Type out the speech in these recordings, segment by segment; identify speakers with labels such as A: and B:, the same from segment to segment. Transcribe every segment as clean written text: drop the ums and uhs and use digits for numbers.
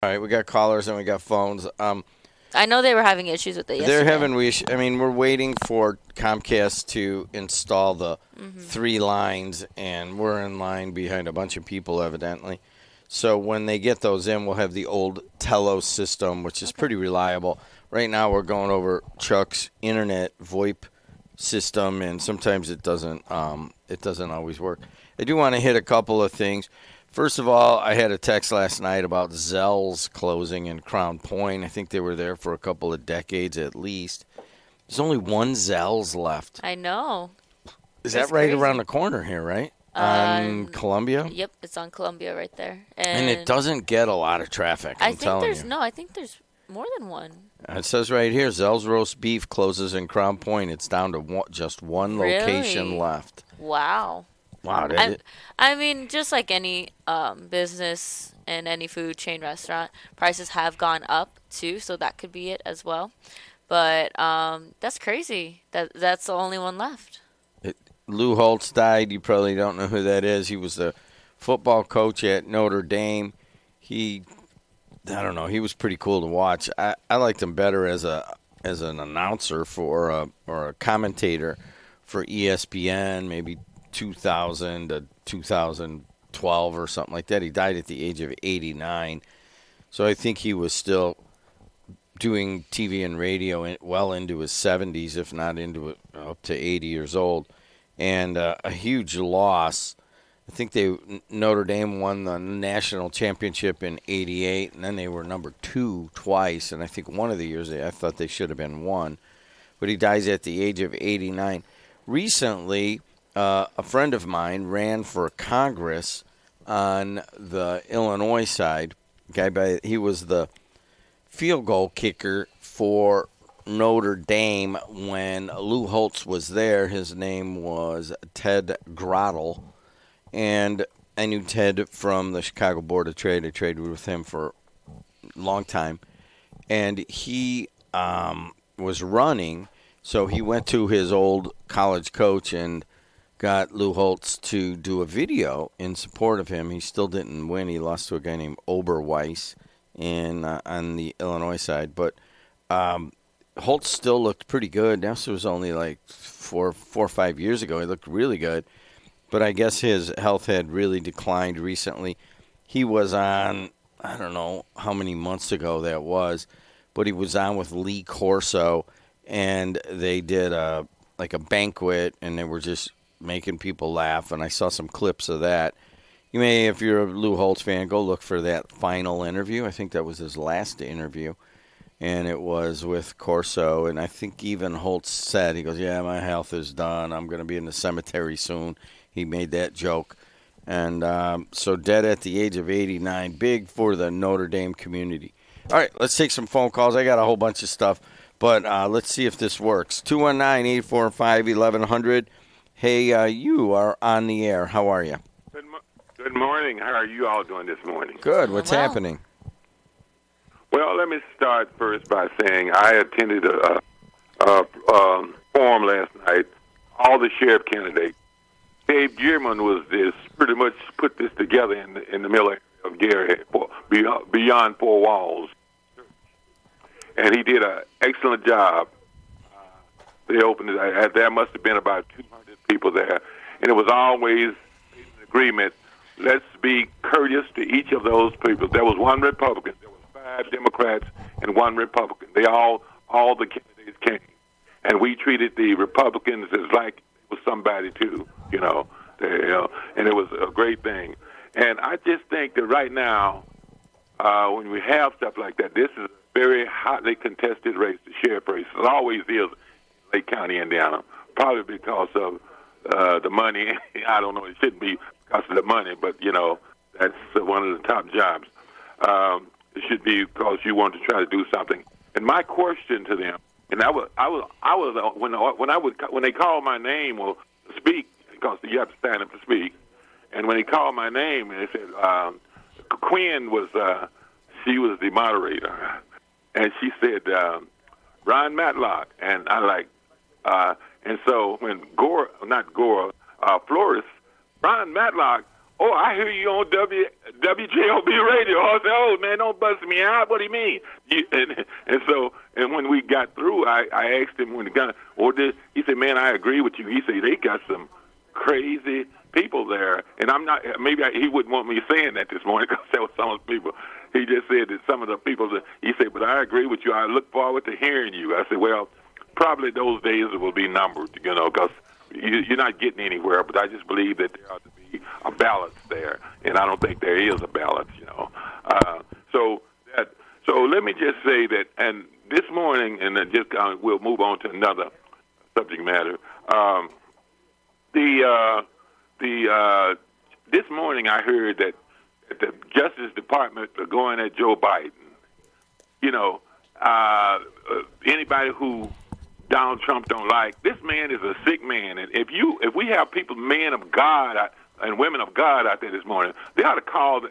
A: All right, we got callers and we got phones.
B: I know they were having issues with it yesterday.
A: They're having I mean, we're waiting for Comcast to install the 3 lines, and we're in line behind a bunch of people, evidently. So when they get those in, we'll have the old Telos system, which is pretty reliable. Right now, we're going over Chuck's internet VoIP system, and sometimes it doesn't always work. I do want to hit a couple of things. First of all, I had a text last night about Zell's closing in Crown Point. I think they were there for a couple of decades at least. There's only one Zell's left.
B: I know.
A: Is that right around the corner here, right? On Columbia?
B: Yep, it's on Columbia right there.
A: And it doesn't get a lot of traffic, I'm telling you.
B: I think there's more than one.
A: It says right here, Zell's Roast Beef closes in Crown Point. It's down to just one location left.
B: Wow.
A: Wow.
B: I mean, just like any business and any food chain restaurant, prices have gone up too, so that could be it as well. But that's crazy. That's the only one left.
A: Lou Holtz died. You probably don't know who that is. He was the football coach at Notre Dame. I don't know. He was pretty cool to watch. I liked him better as an announcer or a commentator for ESPN, maybe 2000 to 2012 or something like that. He died at the age of 89. So I think he was still doing TV and radio well into his 70s, if not up to 80 years old. And a huge loss. I think Notre Dame won the national championship in '88, and then they were number 2 twice. And I think one of the years I thought they should have been 1. But he dies at the age of 89. Recently, a friend of mine ran for Congress on the Illinois side. He was the field goal kicker for Notre Dame when Lou Holtz was there. His name was Ted Grottle, and I knew Ted from the Chicago Board of Trade. I traded with him for a long time, and he was running, so he went to his old college coach and got Lou Holtz to do a video in support of him. He still didn't win. He lost to a guy named Oberweiss on the Illinois side, but Holtz still looked pretty good. This was only like 4 or 5 years ago. He looked really good. But I guess his health had really declined recently. He was on, I don't know how many months ago that was, but he was on with Lee Corso, and they did a banquet, and they were just making people laugh, and I saw some clips of that. You may, if you're a Lou Holtz fan, go look for that final interview. I think that was his last interview. And it was with Corso, and I think even Holtz said, he goes, yeah, my health is done. I'm going to be in the cemetery soon. He made that joke. And so dead at the age of 89, big for the Notre Dame community. All right, let's take some phone calls. I got a whole bunch of stuff, but let's see if this works. 219-845-1100. Hey, you are on the air. How are you?
C: Good morning. How are you all doing this morning?
A: Good. What's happening?
C: Well, let me start first by saying I attended a forum last night. All the sheriff candidates. Dave Gearman was pretty much put this together in the middle of Gary, beyond 4 walls, and he did an excellent job. They opened it. There must have been about 200 people there, and it was always an agreement. Let's be courteous to each of those people. There was one Republican. There was 5 Democrats and 1 Republican. All the candidates came, and we treated the Republicans as like it was somebody too, and it was a great thing. And I just think that right now, when we have stuff like that, this is a very hotly contested race, the sheriff race. It always is in Lake County, Indiana, probably because of the money. I don't know, it shouldn't be because of the money, but, that's one of the top jobs. It should be because you want to try to do something. And my question to them, and when they call my name or speak, because you have to stand up to speak, and when he called my name, and they said Quinn she was the moderator, and she said Ron Matlock, and and so when Flores, Ron Matlock "Oh, I hear you on WJOB radio." I said, "Oh man, don't bust me out. What do you mean?" And when we got through, I asked him when he got, he said, "Man, I agree with you." He said they got some crazy people there, and I'm not. Maybe he wouldn't want me saying that this morning because there was some of the people. He just said that some of the people. He said, "But I agree with you. I look forward to hearing you." I said, "Well, probably those days will be numbered, because you're not getting anywhere. But I just believe that there ought to be a balance there, and I don't think there is a balance, So let me just say that, and this morning, and then we'll move on to another subject matter. This morning I heard that the Justice Department are going at Joe Biden. Anybody who Donald Trump don't like, this man is a sick man. And if we have people, men of God and women of God out there this morning, they ought to call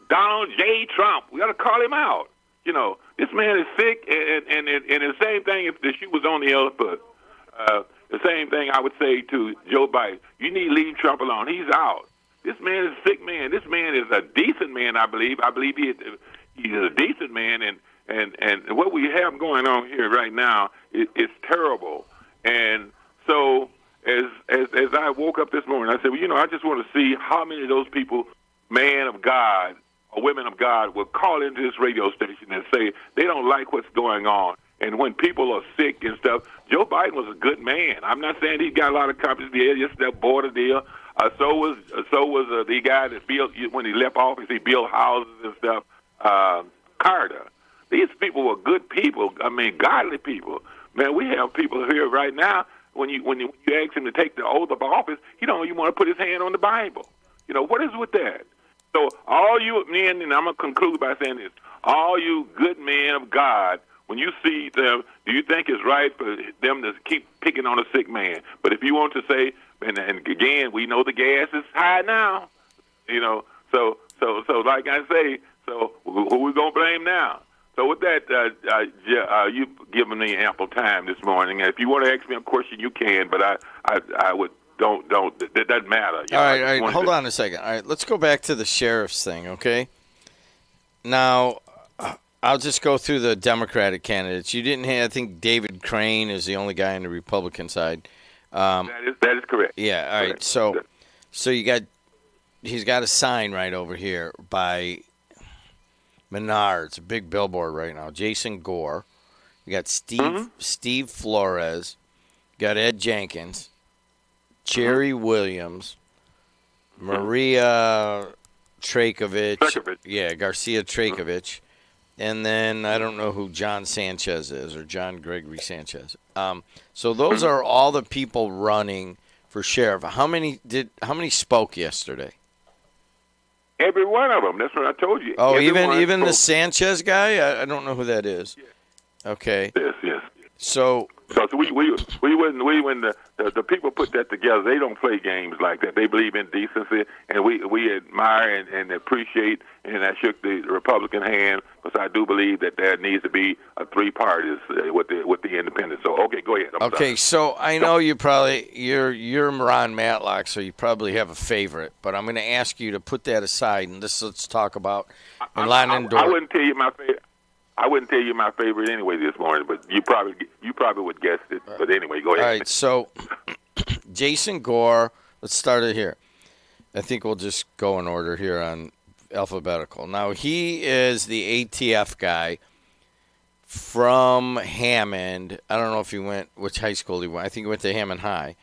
C: Donald J. Trump. We ought to call him out. This man is sick, and the same thing if the shoe was on the other foot. The same thing I would say to Joe Biden. You need to leave Trump alone. He's out. This man is a sick man. This man is a decent man, I believe. I believe he's a decent man, and what we have going on here right now is terrible. And so as I woke up this morning, I said, well, I just want to see how many of those people, man of God or women of God, will call into this radio station and say they don't like what's going on. And when people are sick and stuff, Joe Biden was a good man. I'm not saying he got a lot of companies there, just that border deal. So was the guy that built, when he left office, he built houses and stuff. Carter. These people were good people. I mean, godly people. Man, we have people here right now. When you ask him to take the oath of office, he don't even want to put his hand on the Bible. What is with that? So all you men, and I'm gonna conclude by saying this: all you good men of God, when you see them, do you think it's right for them to keep picking on a sick man? But if you want to say, and again, we know the gas is high now, So like I say, so who we gonna blame now? So with that, you've given me ample time this morning. If you want to ask me a question, you can. But I would don't. That doesn't matter.
A: All right. Hold on a second. All right, let's go back to the sheriff's thing, okay? Now, I'll just go through the Democratic candidates. You didn't have, I think David Crane is the only guy on the Republican side.
C: That is correct.
A: Yeah. All right. So he's got a sign right over here by Menards, a big billboard right now. Jason Gore. You got Steve Flores. You got Ed Jenkins. Jerry Williams. Maria Trajkovic. Yeah, Garcia Trajkovic. And then I don't know who John Sanchez is, or John Gregory Sanchez. So those are all the people running for sheriff. How many spoke yesterday?
C: Every one of them. That's what I told you.
A: Oh, even the Sanchez guy? I don't know who that is.
C: Yeah.
A: Okay.
C: Yes.
A: So
C: we when the people put that together, they don't play games like that. They believe in decency, and we admire and appreciate. And I shook the Republican hand because I do believe that there needs to be a three parties with the independents. So okay, go ahead. I'm sorry.
A: So I know you're Ron Matlock, so you probably have a favorite. But I'm going to ask you to put that aside and let's talk about Orlando.
C: I wouldn't tell you my favorite. I wouldn't tell you my favorite anyway this morning, but you probably would guess it. But anyway, go ahead.
A: All right, so Jason Gore, let's start it here. I think we'll just go in order here on alphabetical. Now, he is the ATF guy from Hammond. I don't know if he went, which high school he went. I think he went to Hammond High.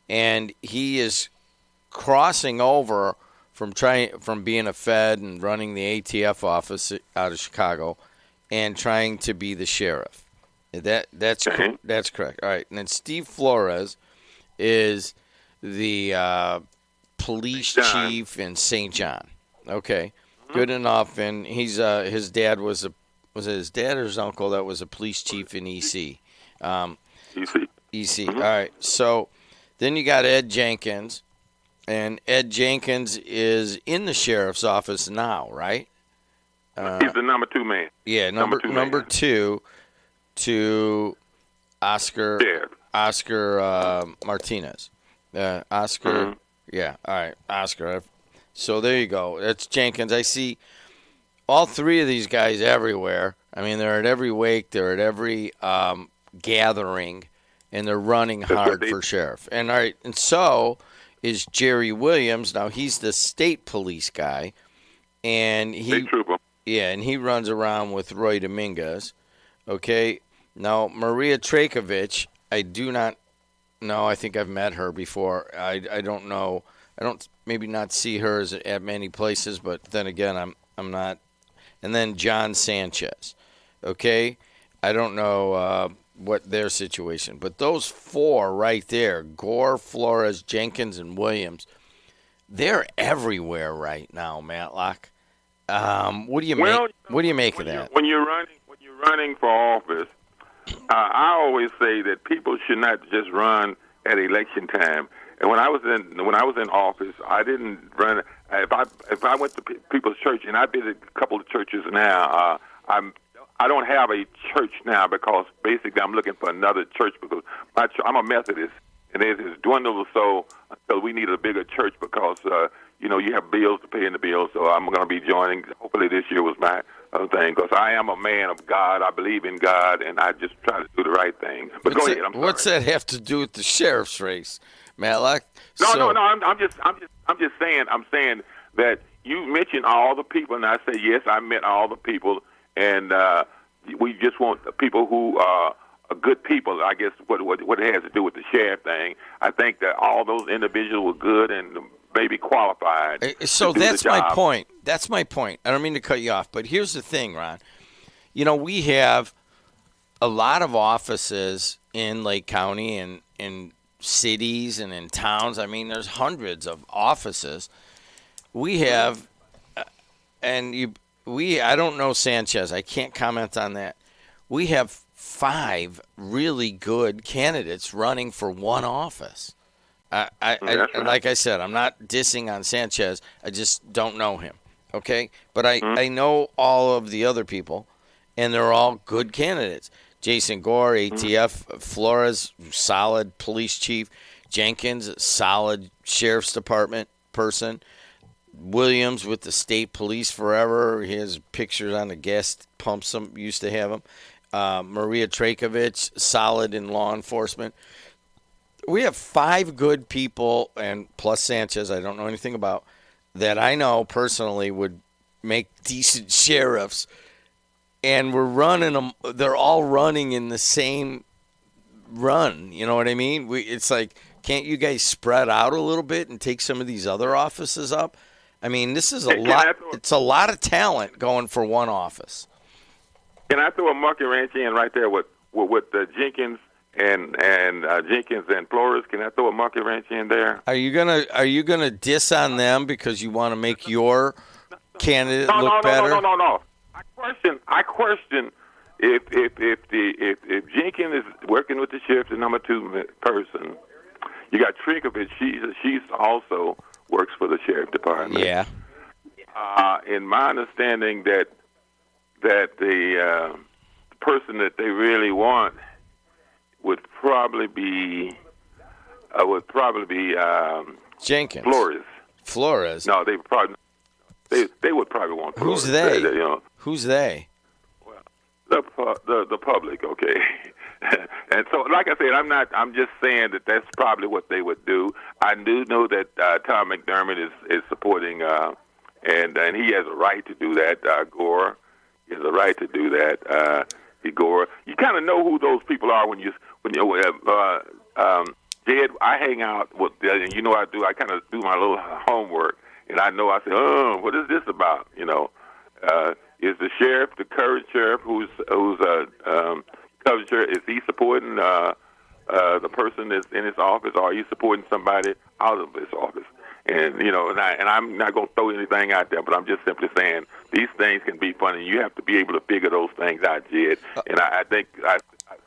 A: And he is crossing over from being a Fed and running the ATF office out of Chicago and trying to be the sheriff. That's correct. All right. And then Steve Flores is the police chief in St. John. Okay. Good enough. And he's his dad was it his dad or his uncle that was a police chief in EC? EC. All right. So then you got Ed Jenkins. And Ed Jenkins is in the sheriff's office now, right?
C: He's the number two man.
A: Yeah, number two to Oscar Martinez. Oscar. Yeah, all right, Oscar. So there you go. That's Jenkins. I see all three of these guys everywhere. I mean, they're at every wake, they're at every gathering, and they're running hard for sheriff. And all right, and so is Jerry Williams. Now he's the state police guy, and he runs around with Roy Dominguez. Okay, now Maria Trajkovic, I do not know. I think I've met her before. I don't know. I don't maybe not see her at many places, but then again, I'm not. And then John Sanchez. Okay, I don't know what their situation, but those four right there, Gore, Flores, Jenkins, and Williams, they're everywhere right now, Matlock. What do you make of that?
C: When you're running for office, I always say that people should not just run at election time. And when I was in office, I didn't run. If I went to people's church, and I visit a couple of churches now, I don't have a church now because basically I'm looking for another church because I'm a Methodist, and it's dwindled so until we need a bigger church because you have bills to pay in the bills. So I'm going to be joining. Hopefully this year was my thing because I am a man of God. I believe in God, and I just try to do the right thing. But go ahead. I'm sorry.
A: What's that have to do with the sheriff's race, Matlock?
C: No. I'm just saying. I'm saying that you mentioned all the people, and I say yes. I met all the people, and we just want people who are good people. I guess what it has to do with the sheriff thing. I think that all those individuals were good and maybe qualified.
A: So that's my point. That's my point. I don't mean to cut you off, but here's the thing, Ron. We have a lot of offices in Lake County and in cities and in towns. I mean, there's hundreds of offices. We have, I don't know Sanchez. I can't comment on that. We have 5 really good candidates running for one office. Like I said, I'm not dissing on Sanchez. I just don't know him. Okay, but I know all of the other people, and they're all good candidates. Jason Gore, ATF, Flores, solid police chief. Jenkins, solid sheriff's department person. Williams with the state police forever. He has pictures on the gas pumps. Some used to have him. Maria Trajkovic, solid in law enforcement. We have 5 good people, and plus Sanchez, I don't know anything about, that I know personally would make decent sheriffs. And we're running them. They're all running in the same run. You know what I mean? It's like, can't you guys spread out a little bit and take some of these other offices up? I mean, this is a lot. It's a lot of talent going for one office.
C: Can I throw a monkey wrench in right there with Jenkins and Jenkins and Flores? Can I throw a monkey wrench in there?
A: Are you gonna diss on them because you want to make your candidate look better?
C: No. I question if Jenkins is working with the sheriff, the number 2 person. You got Trajkovic. She's also works for the sheriff department.
A: Yeah.
C: In my understanding, that the person that they really want would probably be
A: Jenkins. Flores.
C: No, they would probably want Flores.
A: Who's they? Who's they?
C: Well, the public. Okay. And so, like I said, I'm just saying that that's probably what they would do. I do know that Tom McDermott is supporting, and he has a right to do that. Gore has a right to do that. Gore, you kind of know who those people are when Jed. I hang out with, and I do. I kind of do my little homework, and I know. I say, oh, what is this about? Is the sheriff, the current sheriff, who's sheriff, is he supporting the person that's in his office, or are you supporting somebody out of his office? And and I'm not going to throw anything out there, but I'm just simply saying these things can be funny. You have to be able to figure those things out, Jed. And I think I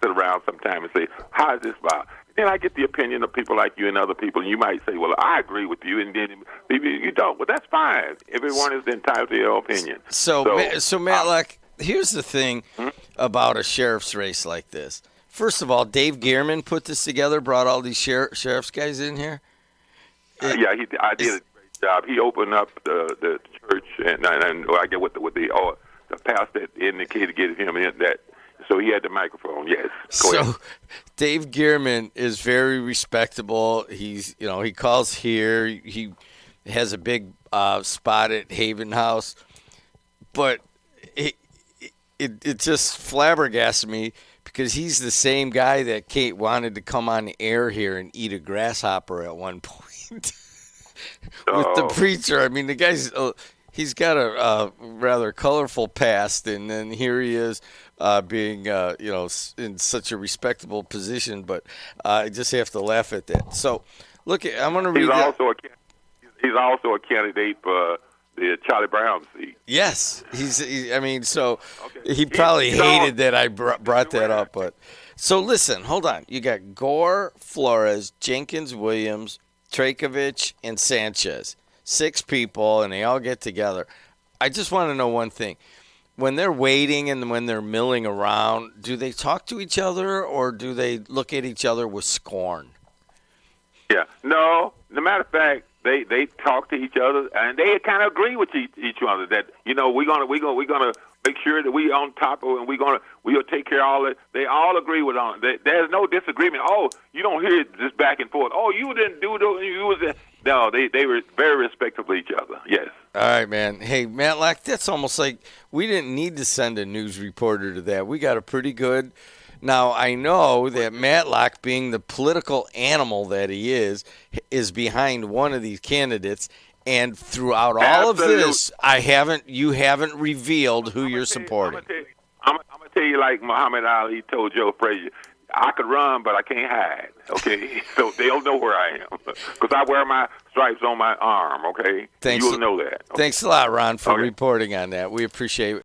C: sit around sometime and say, how is this about? Then I get the opinion of people like you and other people, and you might say, well, I agree with you, and then maybe you don't. Well, that's fine. Everyone is entitled to their opinion.
A: So Matlock, here's the thing about a sheriff's race like this. First of all, Dave Gearman put this together, brought all these sheriff's guys in here.
C: I did a great job. He opened up the church, and I get what the pastor indicated to get him in that. So he had the microphone. Yes. Go ahead.
A: Dave Gearman is very respectable. He calls here. He has a big spot at Haven House, but it just flabbergasted me because he's the same guy that Kate wanted to come on the air here and eat a grasshopper at one point with the preacher. I mean, the guy's he's got a rather colorful past, and then here he is being in such a respectable position. But I just have to laugh at that. So, look, I'm going to read.
C: He's also a candidate for the Charlie Brown seat.
A: Yes, he probably hated that I brought that up. But so listen, hold on. You got Gore, Flores, Jenkins, Williams, Trajkovic, and Sanchez. 6 people, and they all get together. I just want to know one thing. When they're waiting and when they're milling around, do they talk to each other or do they look at each other with scorn?
C: Yeah. No, as a matter of fact, they talk to each other and they kind of agree with each other that we're gonna make sure that we on top of it and we'll take care of all it. They all agree with on it. There's no disagreement. Oh, you don't hear this back and forth. Oh, you didn't do it. You was. No, they were very respectful of each other. Yes.
A: All right, man. Hey, Matlock, that's almost like we didn't need to send a news reporter to that. We got a pretty good. Now, I know that Matlock, being the political animal that he is behind one of these candidates. And throughout all of this, you haven't revealed who you're supporting.
C: I'm gonna tell you like Muhammad Ali told Joe Frazier. I could run, but I can't hide, okay? So they'll know where I am because I wear my stripes on my arm, okay?
A: Thanks.
C: You'll know that. Okay?
A: Thanks a lot, Ron, for reporting on that. We appreciate